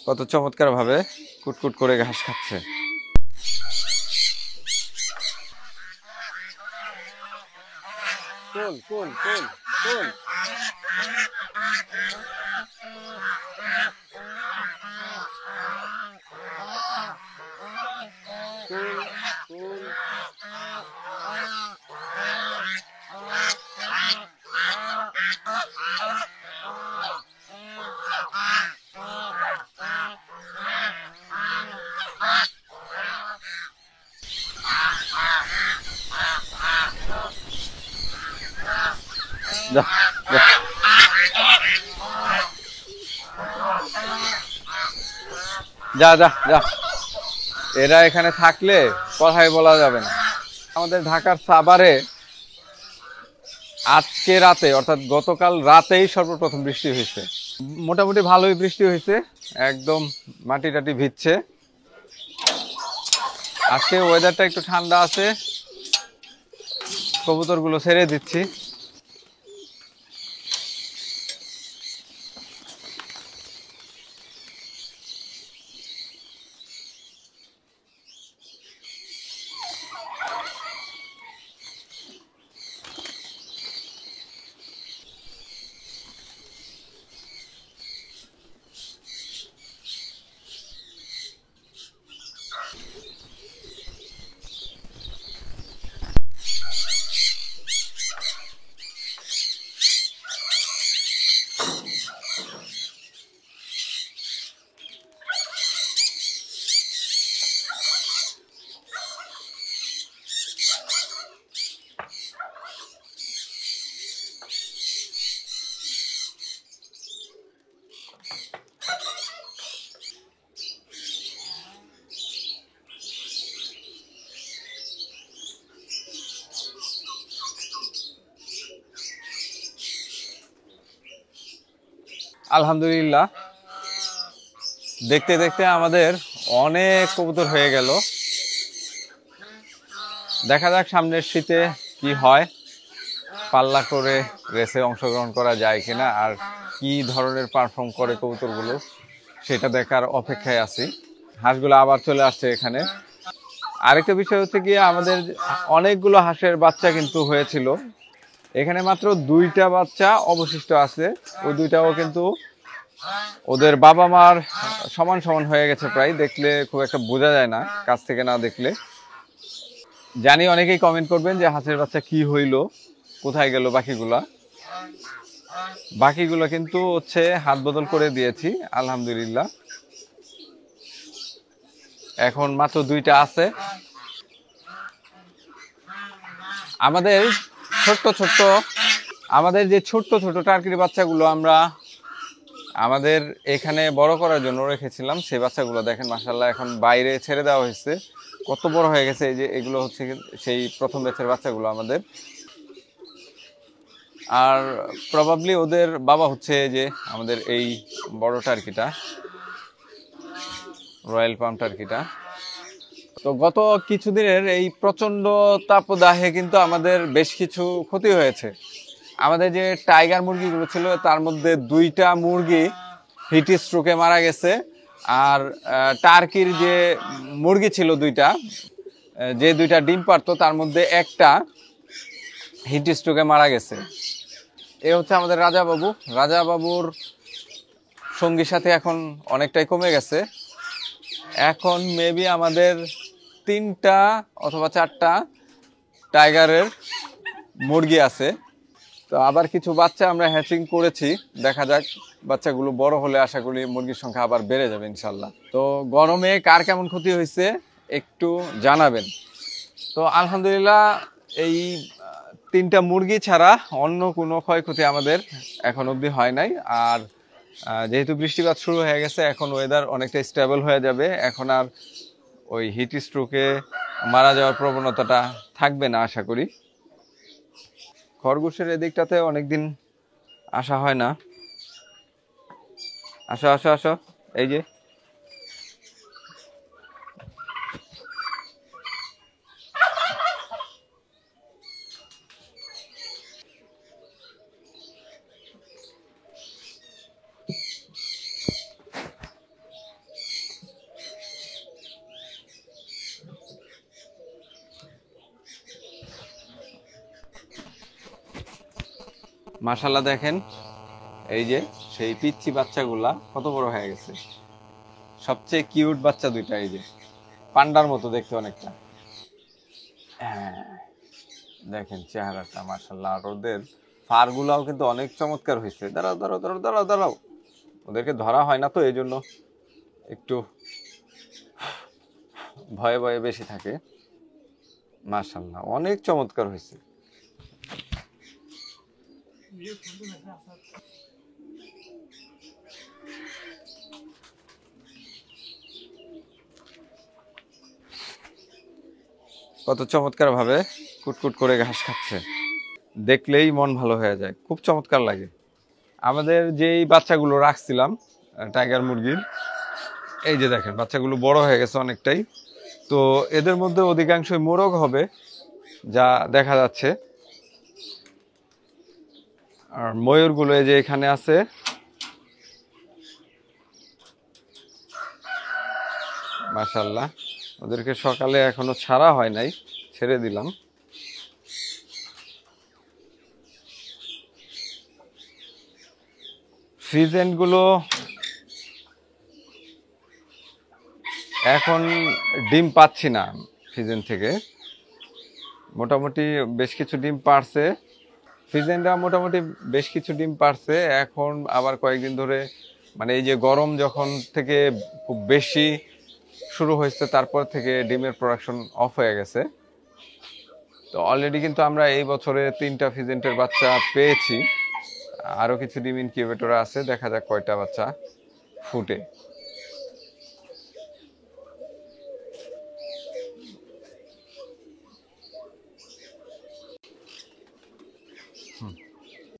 কত চমৎকার ভাবে কুটকুট করে ঘাস খাচ্ছে। কুল কুল কুল কুল যা যা যা যা, এরা এখানে থাকলে কথাই বলা যাবে না। আমাদের ঢাকার সাভারে আজকে রাতে অর্থাৎ গতকাল রাতেই সর্বপ্রথম বৃষ্টি হয়েছে। মোটামুটি ভালোই বৃষ্টি হয়েছে, একদম মাটি টাটি ভিজছে। আজকে ওয়েদারটা একটু ঠান্ডা আছে, কবুতরগুলো ছেড়ে দিচ্ছি। আলহামদুলিল্লাহ, দেখতে দেখতে আমাদের অনেক কবুতর হয়ে গেল। দেখা যাক সামনের শীতে কি হয়, পাল্লা করে রেসে অংশগ্রহণ করা যায় কিনা, আর কি ধরনের পারফর্ম করে কবুতরগুলো সেটা দেখার অপেক্ষায় আছি। হাঁসগুলো আবার চলে আসছে এখানে। আরেকটা বিষয় হচ্ছে গিয়ে আমাদের অনেকগুলো হাঁসের বাচ্চা কিন্তু হয়েছিল, এখানে মাত্র 2টা বাচ্চা অবশিষ্ট আছে। ওই 2টাও কিন্তু ওদের বাবা মার সমান সমান হয়ে গেছে প্রায়, দেখলে খুব একটা বোঝা যায় না কাছ থেকে না দেখলে। জানি অনেকেই কমেন্ট করবেন যে হাঁসের বাচ্চা কি হইলো, কোথায় গেল বাকিগুলা। বাকিগুলো কিন্তু হচ্ছে হাত বদল করে দিয়েছি আলহামদুলিল্লাহ, এখন মাত্র 2টা আছে। আমাদের যে ছোট্ট ছোট টার্কির বাচ্চাগুলো আমরা আমাদের এখানে বড় করার জন্য রেখেছিলাম, সেই বাচ্চাগুলো দেখেন মাশাআল্লাহ এখন বাইরে ছেড়ে দেওয়া হয়েছে, কত বড় হয়ে গেছে। এই যে এগুলো হচ্ছে সেই প্রথম ব্যাচের বাচ্চাগুলো আমাদের। আর প্রবাবলি ওদের বাবা হচ্ছে যে আমাদের এই বড় টার্কিটা, রয়্যাল পাম টার্কিটা। তো গত কিছুদিনের এই প্রচন্ড তাপদাহে কিন্তু আমাদের বেশ কিছু ক্ষতি হয়েছে। আমাদের যে টাইগার মুরগিগুলো ছিল তার মধ্যে 2টা মুরগি হিট স্ট্রোকে মারা গেছে, আর টার্কির যে মুরগি ছিল 2টা, যে 2টা ডিম পারতো তার মধ্যে একটা হিট স্ট্রোকে মারা গেছে। এ হচ্ছে আমাদের রাজাবাবুর সঙ্গীর সাথে এখন অনেকটাই কমে গেছে। এখন মেবি আমাদের 3টা অথবা 4টা টাইগারের মুরগি আছে। তো আবার কিছু বাচ্চা আমরা হ্যাচিং করেছি, দেখা যাক বাচ্চাগুলো বড় হলে আশা করি মুরগির সংখ্যা আবার বেড়ে যাবে ইনশাল্লাহ। তো গরমে কার কেমন ক্ষতি হয়েছে একটু জানাবেন। তো আলহামদুলিল্লাহ এই 3টা মুরগি ছাড়া অন্য কোনো ক্ষয়ক্ষতি আমাদের এখন অবধি হয় নাই। আর যেহেতু বৃষ্টিপাত শুরু হয়ে গেছে, এখন ওয়েদার অনেকটা স্টেবল হয়ে যাবে, এখন আর ওই হিট স্ট্রোকে মারা যাওয়ার প্রবণতাটা থাকবে না আশা করি। খরগোশের এদিকটাতে অনেকদিন আসা হয় না। আসো আসো আসো, এই যে মাশাআল্লাহ দেখেন, এই যে সেই পিচ্চি বাচ্চাগুলা কত বড় হয়ে গেছে। সবচেয়ে কিউট বাচ্চা দুইটা, এই যে পান্ডার মতো দেখতে অনেকটা। হ্যাঁ, দেখেন চেহারাটা মাশাআল্লাহ। আর ওদের ফার গুলাও কিন্তু অনেক চমৎকার হয়েছে। দাঁড়াও দাঁড়াও দাঁড়াও দাঁড়াও দাঁড়াও, ওদেরকে ধরা হয় না তো এই জন্য একটু ভয়ে ভয়ে বেশি থাকে। মাশাআল্লাহ অনেক চমৎকার হয়েছে। কত চমৎকার ভাবে কুটকুট করে ঘাস খাচ্ছে, দেখলেই মন ভালো হয়ে যায়, খুব চমৎকার লাগে। আমাদের যেই বাচ্চাগুলো রাখছিলাম টাইগার মুরগির, এই যে দেখেন বাচ্চাগুলো বড় হয়ে গেছে অনেকটাই। তো এদের মধ্যে অধিকাংশই মোরগ হবে যা দেখা যাচ্ছে। আর ময়ূরগুলো এই যে এখানে আছে। মাশাআল্লাহ, ওদেরকে সকালে এখনো ছাড়া হয় নাই, ছেড়ে দিলাম। ফ্রিজেন্ট গুলো এখন ডিম পাচ্ছি না ফ্রিজেন্ট থেকে। মোটামুটি বেশ কিছু ডিম পারছে, ফ্রিজেন্টরা মোটামুটি বেশ কিছু ডিম পারছে। এখন আবার কয়েকদিন ধরে মানে এই যে গরম যখন থেকে খুব বেশি শুরু হয়েছে, তারপর থেকে ডিমের প্রোডাকশন অফ হয়ে গেছে। তো অলরেডি কিন্তু আমরা এই বছরে 3টা ফিজেন্টের বাচ্চা পেয়েছি। আরো কিছু ডিম ইনকিউবেটরে আছে, দেখা যাক কয়টা বাচ্চা ফুটে।